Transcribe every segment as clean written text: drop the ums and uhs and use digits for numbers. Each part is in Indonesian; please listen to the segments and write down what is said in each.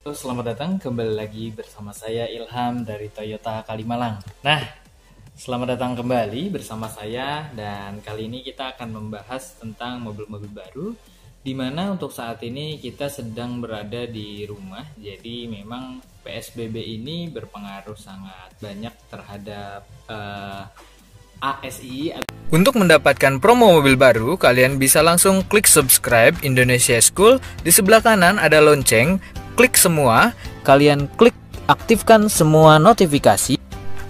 Halo, selamat datang kembali lagi bersama saya Ilham dari Toyota Kalimalang. Nah, selamat datang kembali bersama saya dan kali ini kita akan membahas tentang mobil-mobil baru di mana untuk saat ini kita sedang berada di rumah. Jadi memang PSBB ini berpengaruh sangat banyak terhadap ASI. Untuk mendapatkan promo mobil baru, kalian bisa langsung klik subscribe Indonesia School. Di sebelah kanan ada lonceng, klik semua, kalian klik aktifkan semua notifikasi.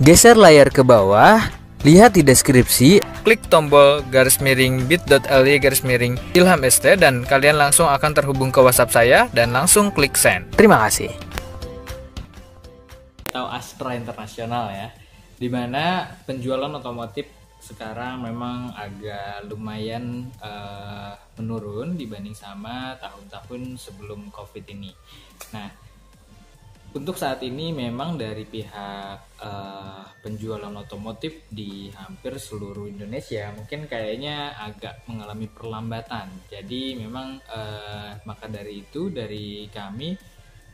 Geser layar ke bawah, lihat di deskripsi, klik tombol _bit.ly Ilham ST dan kalian langsung akan terhubung ke WhatsApp saya dan langsung klik send. Terima kasih. Atau Astra Internasional ya, dimana penjualan otomotif sekarang memang agak lumayan menurun dibanding sama tahun-tahun sebelum COVID ini. Nah, untuk saat ini memang dari pihak penjualan otomotif di hampir seluruh Indonesia mungkin kayaknya agak mengalami perlambatan. Jadi memang maka dari itu dari kami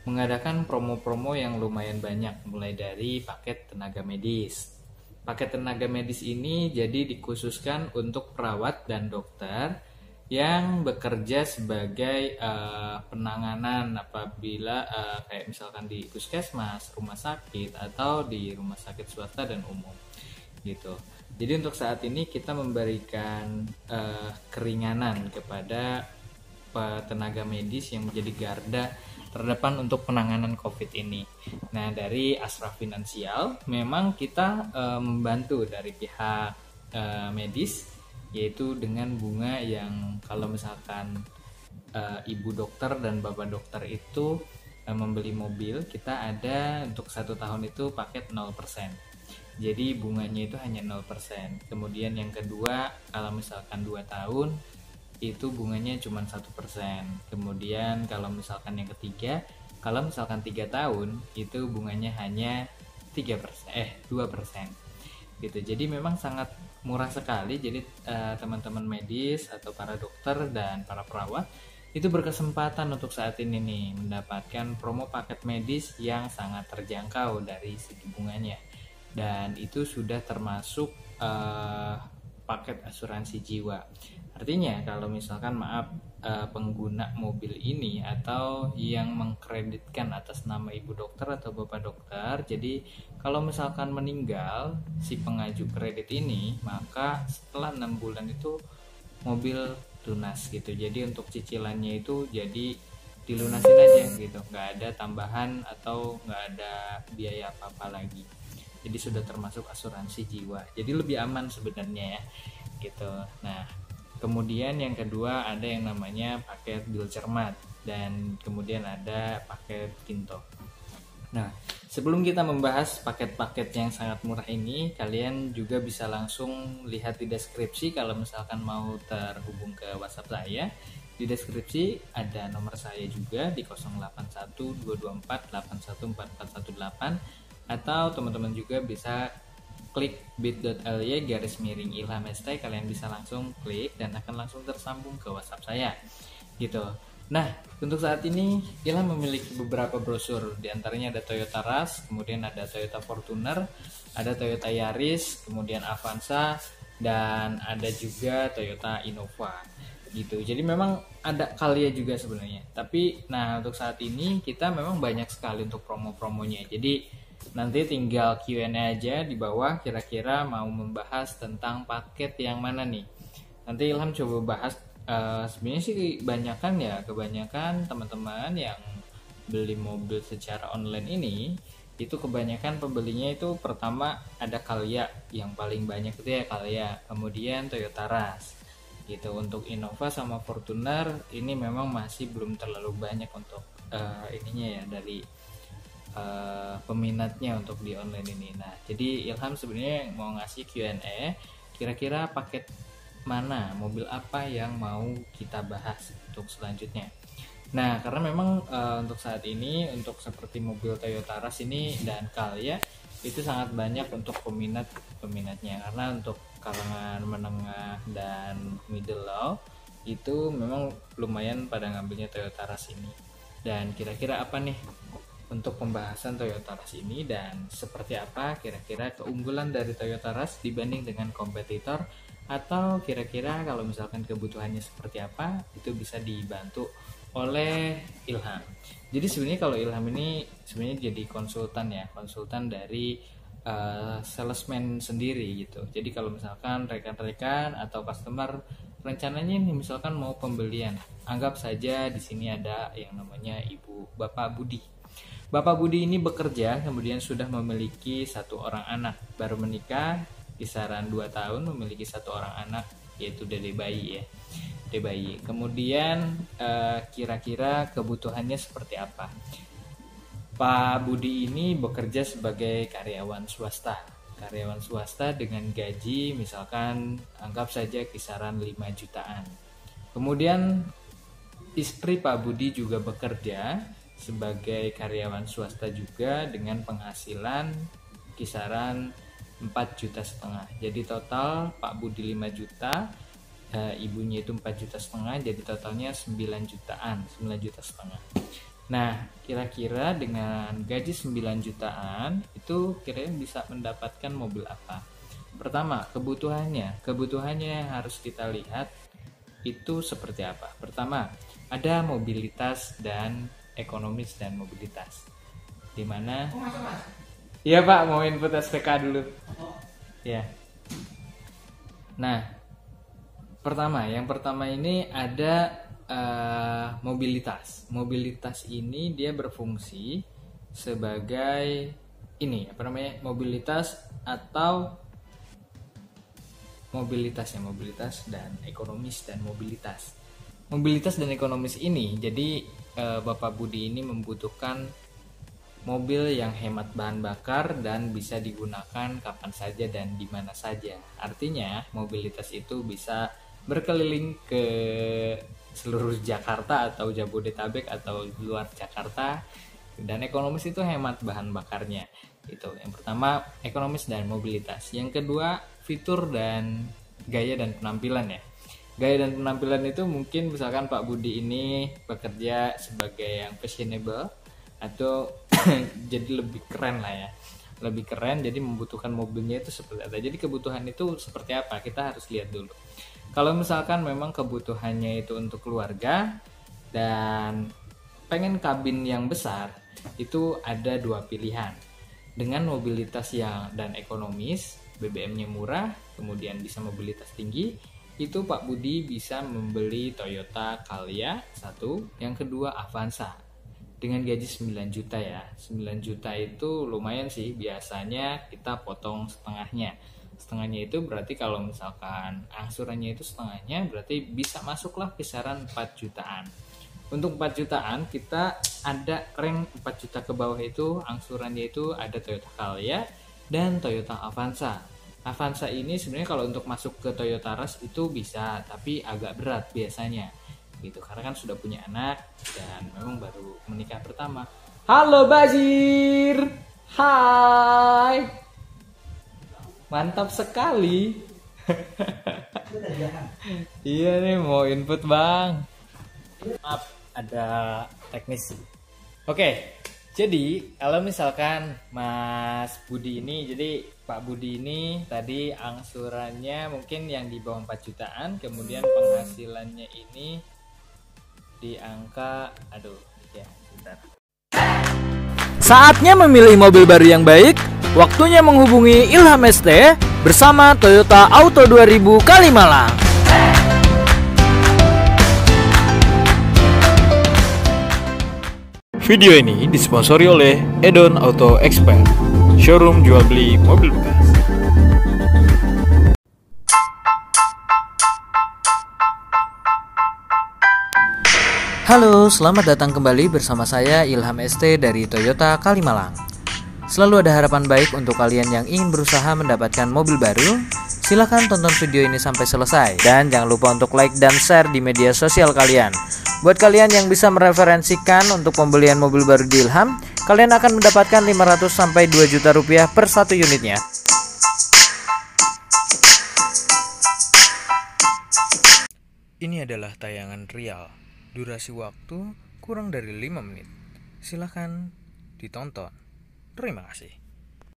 mengadakan promo-promo yang lumayan banyak, mulai dari paket tenaga medis. Paket tenaga medis ini jadi dikhususkan untuk perawat dan dokter yang bekerja sebagai penanganan apabila kayak misalkan di puskesmas, rumah sakit, atau di rumah sakit swasta dan umum gitu. Jadi untuk saat ini kita memberikan keringanan kepada tenaga medis yang menjadi garda terdepan untuk penanganan COVID ini. Nah, dari Asra Finansial memang kita membantu dari pihak medis, yaitu dengan bunga yang kalau misalkan ibu dokter dan bapak dokter itu membeli mobil, kita ada untuk 1 tahun itu paket 0%. Jadi bunganya itu hanya 0%. Kemudian yang kedua, kalau misalkan 2 tahun itu bunganya cuma 1%. Kemudian kalau misalkan yang ketiga, kalau misalkan 3 tahun itu bunganya hanya 2%. Gitu. Jadi memang sangat murah sekali. Jadi teman-teman medis atau para dokter dan para perawat itu berkesempatan untuk saat ini nih mendapatkan promo paket medis yang sangat terjangkau dari segi bunganya. Dan itu sudah termasuk paket asuransi jiwa. Artinya kalau misalkan pengguna mobil ini atau yang mengkreditkan atas nama ibu dokter atau bapak dokter, jadi kalau misalkan meninggal si pengaju kredit ini, maka setelah 6 bulan itu mobil lunas gitu. Jadi untuk cicilannya itu jadi dilunasin aja gitu, nggak ada tambahan atau nggak ada biaya apa-apa lagi. Jadi sudah termasuk asuransi jiwa. Jadi lebih aman sebenarnya ya gitu. Nah, kemudian yang kedua ada yang namanya paket bil cermat dan kemudian ada paket Kinto. Nah, sebelum kita membahas paket-paket yang sangat murah ini, kalian juga bisa langsung lihat di deskripsi kalau misalkan mau terhubung ke WhatsApp saya. Di deskripsi ada nomor saya juga di 081224814418 atau teman-teman juga bisa klik bit.ly Ilham ST, kalian bisa langsung klik dan akan langsung tersambung ke WhatsApp saya gitu. Nah, untuk saat ini Ilham memiliki beberapa brosur, diantaranya ada Toyota Rush, kemudian ada Toyota Fortuner, ada Toyota Yaris, kemudian Avanza, dan ada juga Toyota Innova gitu. Jadi memang ada Calya juga sebenarnya. Tapi nah untuk saat ini kita memang banyak sekali untuk promo-promonya. Jadi nanti tinggal Q&A aja di bawah, kira-kira mau membahas tentang paket yang mana nih. Nanti Ilham coba bahas. Sebenarnya sih kebanyakan teman-teman yang beli mobil secara online ini itu kebanyakan pembelinya itu pertama ada Calya, yang paling banyak itu ya Calya, kemudian Toyota Rush gitu. Untuk Innova sama Fortuner ini memang masih belum terlalu banyak untuk ininya ya dari peminatnya untuk di online ini. Nah, jadi Ilham sebenarnya mau ngasih Q&A, kira-kira paket mana, mobil apa yang mau kita bahas untuk selanjutnya. Nah, karena memang untuk saat ini untuk seperti mobil Toyota Rush ini dan Calya itu sangat banyak untuk peminatnya, karena untuk kalangan menengah dan middle low itu memang lumayan pada ngambilnya Toyota Rush ini. Dan kira-kira apa nih untuk pembahasan Toyota Rush ini dan seperti apa kira-kira keunggulan dari Toyota Rush dibanding dengan kompetitor, atau kira-kira kalau misalkan kebutuhannya seperti apa, itu bisa dibantu oleh Ilham. Jadi sebenarnya kalau Ilham ini sebenarnya jadi konsultan dari salesman sendiri gitu. Jadi kalau misalkan rekan-rekan atau customer rencananya nih misalkan mau pembelian, anggap saja di sini ada yang namanya Bapak Budi. Bapak Budi ini bekerja, kemudian sudah memiliki 1 orang anak, baru menikah kisaran 2 tahun, memiliki 1 orang anak, yaitu dede bayi ya, dede bayi. Kemudian kira-kira kebutuhannya seperti apa? Pak Budi ini bekerja sebagai karyawan swasta dengan gaji misalkan anggap saja kisaran 5 jutaan. Kemudian istri Pak Budi juga bekerja sebagai karyawan swasta juga dengan penghasilan kisaran 4,5 juta. Jadi total Pak Budi 5 juta, ibunya itu 4,5 juta, jadi totalnya 9 jutaan, 9,5 juta. Nah, kira-kira dengan gaji 9 jutaan itu kira-kira bisa mendapatkan mobil apa? Pertama, kebutuhannya harus kita lihat itu seperti apa. Pertama, ada mobilitas dan ekonomis dan mobilitas. Di mana? Iya Pak, mau input SPK dulu. Ya. Nah, yang pertama ini ada mobilitas. Mobilitas ini dia berfungsi sebagai mobilitas atau mobilitas dan ekonomis dan mobilitas. Mobilitas dan ekonomis ini jadi Bapak Budi ini membutuhkan mobil yang hemat bahan bakar dan bisa digunakan kapan saja dan di mana saja. Artinya mobilitas itu bisa berkeliling ke seluruh Jakarta atau Jabodetabek atau luar Jakarta, dan ekonomis itu hemat bahan bakarnya. Itu yang pertama, ekonomis dan mobilitas. Yang kedua, fitur dan gaya dan penampilan ya. Gaya dan penampilan itu mungkin misalkan Pak Budi ini bekerja sebagai yang fashionable atau jadi lebih keren lah ya, lebih keren, jadi membutuhkan mobilnya itu seperti apa. Jadi kebutuhan itu seperti apa, kita harus lihat dulu. Kalau misalkan memang kebutuhannya itu untuk keluarga dan pengen kabin yang besar, itu ada 2 pilihan. Dengan mobilitas yang dan ekonomis, BBM-nya murah, kemudian bisa mobilitas tinggi, itu Pak Budi bisa membeli Toyota Calya 1, yang kedua Avanza dengan gaji 9 juta ya. 9 juta itu lumayan sih, biasanya kita potong setengahnya itu berarti kalau misalkan angsurannya itu setengahnya, berarti bisa masuklah kisaran 4 jutaan. Untuk 4 jutaan kita ada rank 4 juta ke bawah itu angsurannya itu ada Toyota Calya dan Toyota Avanza. Avanza ini sebenarnya kalau untuk masuk ke Toyota Rush itu bisa, tapi agak berat biasanya gitu, karena kan sudah punya anak dan memang baru menikah pertama. Halo Bazir, hai, mantap sekali. Iya nih mau input bang, maaf ada teknis. Oke, jadi kalau misalkan Mas Budi ini, jadi Pak Budi ini tadi angsurannya mungkin yang di bawah 4 jutaan, kemudian penghasilannya ini di angka, sebentar. Saatnya memilih mobil baru yang baik, waktunya menghubungi Ilham ST bersama Toyota Auto 2000 Kalimalang. Video ini disponsori oleh Edon Auto Expert, showroom jual beli mobil bekas. Halo, selamat datang kembali bersama saya Ilham ST dari Toyota Kalimalang. Selalu ada harapan baik untuk kalian yang ingin berusaha mendapatkan mobil baru. Silahkan tonton video ini sampai selesai. Dan jangan lupa untuk like dan share di media sosial kalian. Buat kalian yang bisa mereferensikan untuk pembelian mobil baru di Ilham, kalian akan mendapatkan 500-2 juta rupiah per 1 unitnya. Ini adalah tayangan real, durasi waktu kurang dari 5 menit. Silahkan ditonton. Terima kasih.